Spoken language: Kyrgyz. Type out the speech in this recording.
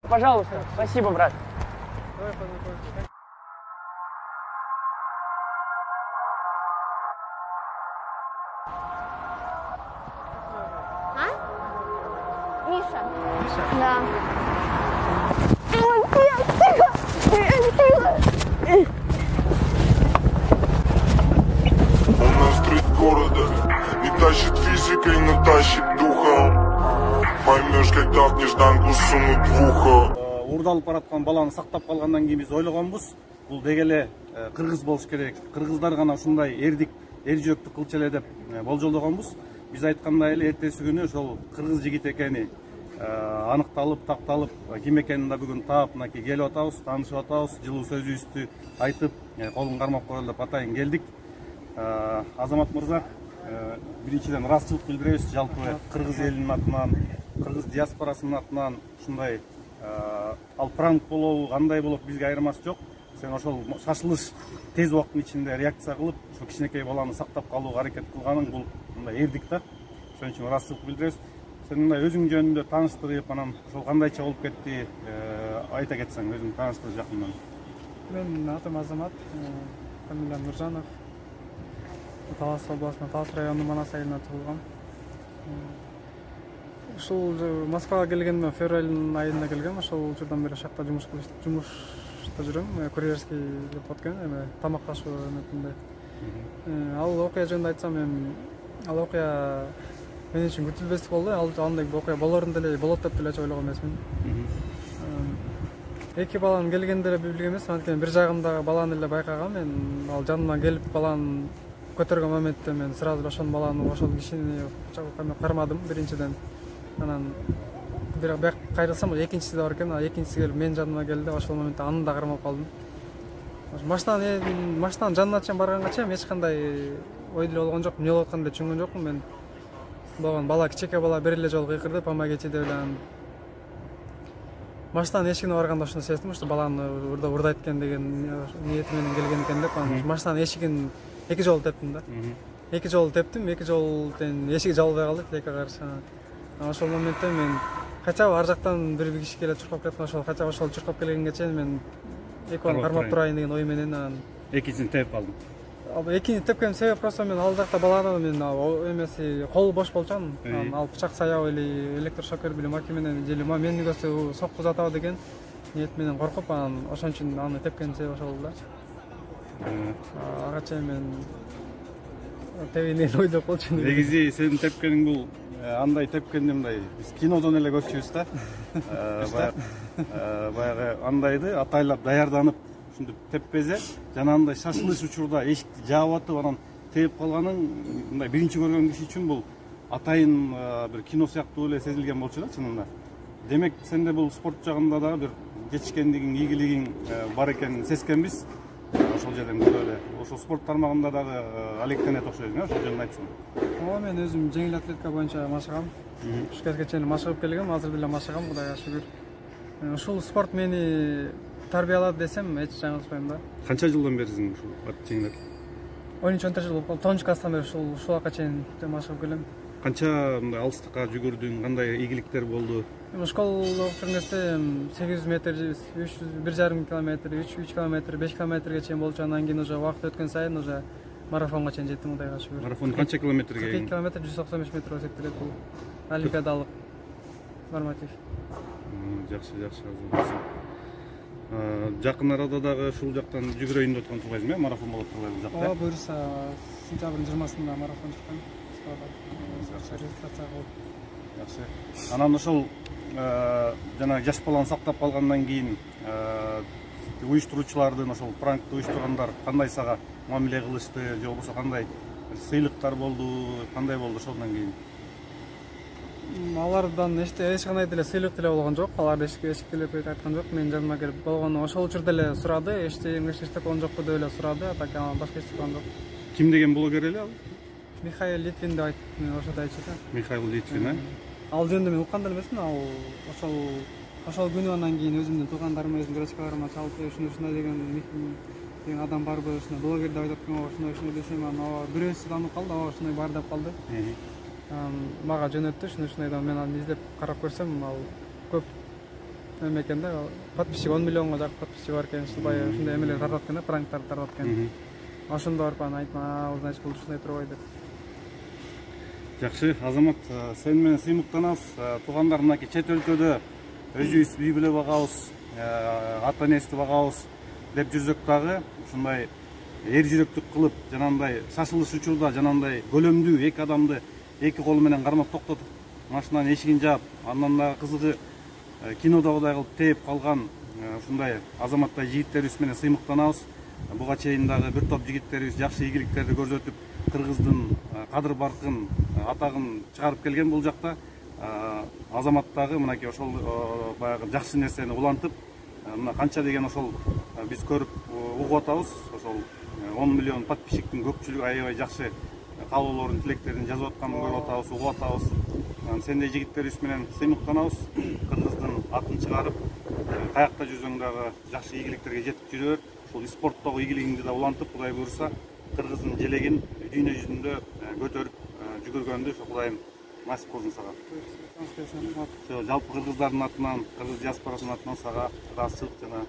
Пожалуйста. Спасибо, брат. А? Миша. Миша? Да. Тихо! Он настрой города не тащит физикой, но тащит духом. Поймешь, когда в нежданку сунут в ухо. Уурдалып бараткан баланы сактап калгандан кийин биз ойлогонбуз, бул деги эле кыргыз болуш керек. Кыргыздар гана ушундай эрдик, эр жүрөктүү кылчу эле деп болжолдогонбуз. Биз айткандай эле эртеси күнү ошол кыргыз жигит экени аныкталып, такталып, ким экенин да бүгүн таап, мынакей келип атабыз, таанышып атабыз, жылуу сөзүбүздү айтып, колун кармап коелу деп атайын келдик. Азамат мырза, биринчиден ыраазычылык билдиребиз жалпы кыргыз элинин атынан, кыргыз диаспорасынын атынан. Ушундай ал пранк болобу, кандай болот бизге айырмасы жок. Сен ошол шашылыш тез убакыттын ичинде реакция кылып, ошо кичинекей баланы сактап калууга аракет кылганың бул мындай эрдик да. Ошон үчүн ыраазычылык билдиребиз. Сен мындай өзүң жөнүндө тааныштырып, анан ошол кандайча болуп кетти, айта кетсең, өзүң тааныштыр жакындан. Мен атым Азамат, фамилиям Нуржанов. Талас областынын Талас районунун Манас айылына туулгам. Ушул Москвага келгенде февралдын айында келгем. Ошол учурдан бери шакта жумушта жүрөм. Курьерский деп аткан, тамак ташуу метинде. Ал окуя жөнүндө айтсам, ал окуя мен үчүн күтүлбөстүк болду. Андай окуя болорун деле болот деп деле ойлогон эмесмин. Эки баланын келгенде эле билген эмес, анткени бир жагымдагы баланы эле байкагам. Мен ал жаныма келип баланы көтөргөн моментте мен сразу ошол баланы, ошол кишини кармадым биринчиден. Анан бирок кайрылсам экинчиси да бар экен, экинчиси келип мен жаныма келди. Ошол моментте аны да кармап калдым. Машинанын жанына чейин барганга чейин эч кандай ой деле болгон жок, эмне болуп атканын деле түшүнгөн жокмун мен. Болгон бала, кичике бала бир эле жолу кыйкырды, помогите деп эле. Машинанын эшигине барганда ошону сездим, что баланы урдайт экен деген ниети менен келген экен деп, анан машинанын эшигин эки жолу тептим да. Эки жолу тептим, эки жолдон эшиги жабылбай калды, тилекке каршы. Ошол моментте мен кача ар жактан бир киши келип чуркап кеткен, ошол кача ошол чуркап келгенге чейин мен экөөнү кармап турайын деген ой менен анан Экинчисин тепип алдым. Экинчи тепкеним себеп просто мен ал жакта баланы мен эмеси колу бош болчумун. Ал бычак саябы или электрошокер биле маки менен жели мени көзсө сокку жатабы деген ниет менен коркуп, анан ошон үчүн аны тепкеним себеп ошол да. Ага чейин мен тебинен ойлоп болчу. Негизи сенин тепкениң бул андай тепкенде мындай биз кинодон эле көрчүбүз да. Баягы андайды атайлап даярданып ушинтип теппезе, жана андай шашылыш учурда эшикти жаап атып анан тепип калганың мындай биринчи көргөн киши үчүн бул атайын бир кино сыяктуу эле сезилген болчу да чынында. Демек сенде бул спорт жагында дагы бир жетишкендигиң, ийгилигиң бар экенин сезгенбиз. Ошол жерден көрө эле. Ошол спорт тармагында дагы алектенет окшойсуң, ошол жөнүндө айтсаң. Мен өзүм жеңил атлетика боюнча машыгам. Ушу кезге чейин машыгып келгем, азыр деле машыгам, Кудайга шүгүр. Ушул спорт мени тарбиялады десем, эч жаңылышпайм да. Канча жылдан берисиң ушул ат жеңилет? 13-14 жыл болуп калды. 9 класстан бери ушулга чейин машыгып келем. Канча мындай алыстыкка жүгүрдүң, кандай ийгиликтер болду? Школада окуп жүргөн кезде 800 метр, 1,5 километр, 3 километр, 5 километрге чейин болчу. Андан кийин уже убакыт өткөн сайын уже марафонго чейин жеттим, Кудайга шүгүр. Марафон канча километрге? 2 километр 195 метр болуп эсептелет бул. Олимпиадалык норматив. Жакшы, жакын арада дагы ушул жактан жүгүрөйүн деп аткан турбайсыңбы? Марафон болуп турбайбы жакта? Ооба, буюрса сентябрдын 20-сында марафон чыккан. Жакшы. Анан ошол жана жаш баланы сактап калгандан кийин уюштуруучулардын, ошол пранкты уюштургандар кандай сага мамиле кылышты, же болбосо кандай сыйлыктар болду, кандай болду ошондон кийин? Алардан эч кандай деле сыйлык деле болгон жок. Алар эшиктелеп айткан жок. Менин жаныма келип болгону ошол учурда эле сурады. Эчтеке болгон жокпу деп эле сурады. Так башка эч болгон жок. Ким деген блогер эле ал? Михаил Литвин деп айтып, мен ошондой айтчу да. Михаил Литвин, Ал жөнүндө мен уккан да эмесмин. Ал ошол күнү андан кийин өзүмдүн туугандарыма, өзүмдүн грачкаларыма чалып, ушундай деген адам барбы, ушундай блогер деп айтып аткан, ушундай десем, анан бирөөсү танып калды, ушундай бар деп калды. Мага жөнөттү, ушундай мен аны издеп карап көрсөм, ал көп эме экен да, подписчик 10 миллионга жакын подписчик бар экен, баягы ушундай эмелер тартат экен да, пранктарды тартат экен. Ошондо барып анан айттым, значит бул ушундай турбай деп. Жакшы, Азамат, сен менен сыймыктанабыз. Туугандар мынакей чет өлкөдө өзүбүз үй бүлө багабыз, ата энести багабыз деп жүрсөк дагы ушундай эр жүрөктүк кылып, жанагындай шашылыш учурда жанагындай көлөмдүү эки адамды эки колу менен кармап токтотуп, машинанын эшигин жаап, андан дагы кызыгы кинодогудай кылып тээп калган ушундай Азаматтай жигиттерибиз менен сыймыктанабыз. Буга чейин дагы бир топ жигиттерибиз жакшы ийгиликтерди көрсөтүп, кыргыздын кадыр баркын, атагын чыгарып келген бул жакта. Азамат дагы мынакей ошол баягы жакшы нерсени улантып, мына канча деген ошол биз көрүп угуп атабыз. Ошол 10 миллион подписчиктин көпчүлүгү аябай жакшы каалоолорун, тилектерин жазып атканын көрүп атабыз, угуп атабыз. Сендей жигиттерибиз менен сыймыктанабыз. Кыргыздын атын чыгарып, каякта жүрсөң дагы жакшы ийгиликтерге жетип жүрө бер. Ушул спорттогу ийгилигиңди да улантып, Кудай буйруса, кыргыздын желегин дүйнө жүзүндө көтөрүп жүгүргөндү Кудайым насип кылсын сага. Жалпы кыргыздардын атынан, кыргыз диаспорасынын атынан сага ыраазычылык жана